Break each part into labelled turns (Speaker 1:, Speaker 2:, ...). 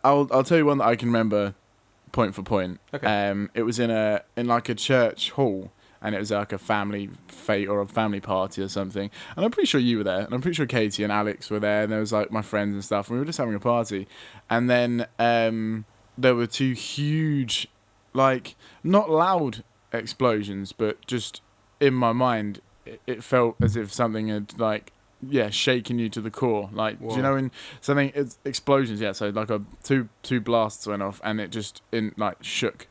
Speaker 1: I'll tell you one that I can remember point for point.
Speaker 2: Okay.
Speaker 1: It was in like a church hall, and it was like a family fete or a family party or something. And I'm pretty sure you were there, and I'm pretty sure Katie and Alex were there, and there was like my friends and stuff, and we were just having a party. And then there were two huge, like, not loud explosions, but just in my mind, it felt as if something had, like, shaking you to the core. Like,
Speaker 2: Whoa.
Speaker 1: do you know when something, it's explosions, so like two blasts went off, and it just shook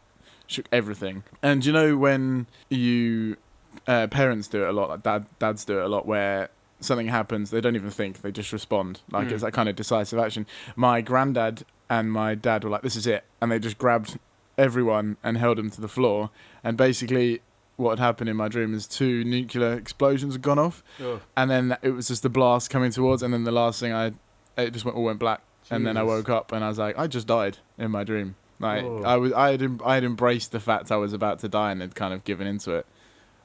Speaker 1: everything. And do you know when you parents do it a lot, like dads do it a lot, where something happens, they don't even think, they just respond. Like, it's that kind of decisive action. My granddad and my dad were like, this is it, and they just grabbed everyone and held them to the floor, and basically what had happened in my dream is 2 nuclear explosions had gone off. And then it was just the blast coming towards, and then the last thing it just all went black. Jesus. And then I woke up and I was like, I just died in my dream. Like, I had embraced the fact I was about to die and had kind of given into it.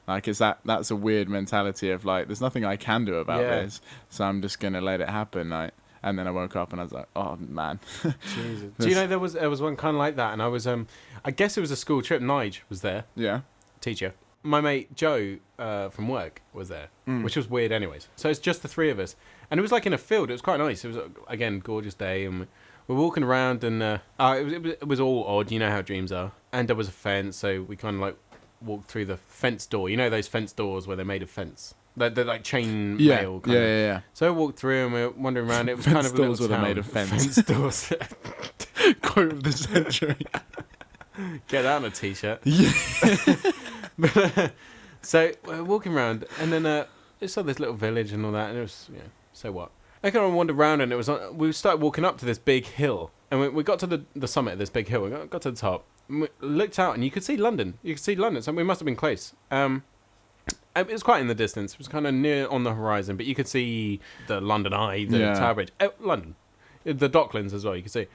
Speaker 1: Like, that's a weird mentality of like, there's nothing I can do about this, so I'm just gonna let it happen. Like, and then I woke up and I was like, oh man.
Speaker 2: Jesus. Do you know there was one kind of like that, and I was I guess it was a school trip. Nige was there.
Speaker 1: Yeah.
Speaker 2: Teacher. My mate Joe from work was there, which was weird anyways. So it's just the 3 of us. And it was like in a field. It was quite nice. It was, again, gorgeous day. And we're walking around, and it was all odd. You know how dreams are. And there was a fence, so we kind of like walked through the fence door. You know those fence doors where they're made of fence? They're like chain mail kind of.
Speaker 1: Yeah.
Speaker 2: So we walked through and we were wandering around. It was kind of a little town.
Speaker 1: Fence doors were made of fence.
Speaker 2: Fence doors.
Speaker 1: Quote of the century.
Speaker 2: Get that on a t-shirt.
Speaker 1: Yeah.
Speaker 2: So we're walking around, and then I saw this little village and all that, and it was, so what? I kind of wandered around, and it was we started walking up to this big hill, and we got to the summit of this big hill. We got to the top, and we looked out, and you could see London. So we must have been close. It was quite in the distance. It was kind of near on the horizon, but you could see the London Eye, the Tower Bridge, London, the Docklands as well. You could see.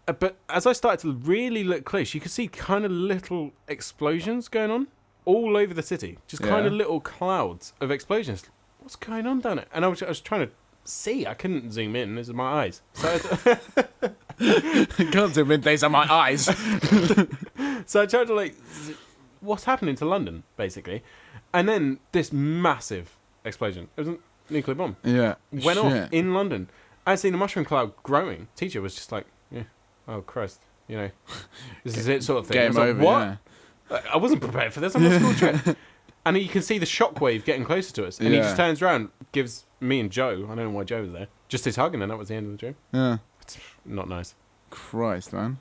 Speaker 2: But as I started to really look close, you could see kind of little explosions going on all over the city. Just kind of little clouds of explosions. What's going on down it? And I was trying to see. I couldn't zoom in. These are my eyes. So
Speaker 1: Can't zoom in. These are my eyes.
Speaker 2: So I tried to what's happening to London, basically. And then this massive explosion. It was a nuclear bomb.
Speaker 1: Yeah.
Speaker 2: Went off in London. I seen a mushroom cloud growing. Teacher was just like, oh Christ, this is it, sort of thing.
Speaker 1: Game over.
Speaker 2: What?
Speaker 1: Yeah.
Speaker 2: I wasn't prepared for this. I'm on a school trip. And you can see the shockwave getting closer to us. And he just turns around, gives me and Joe, I don't know why Joe was there, just his hug, and then that was the end of the dream.
Speaker 1: Yeah.
Speaker 2: It's not nice.
Speaker 1: Christ, man.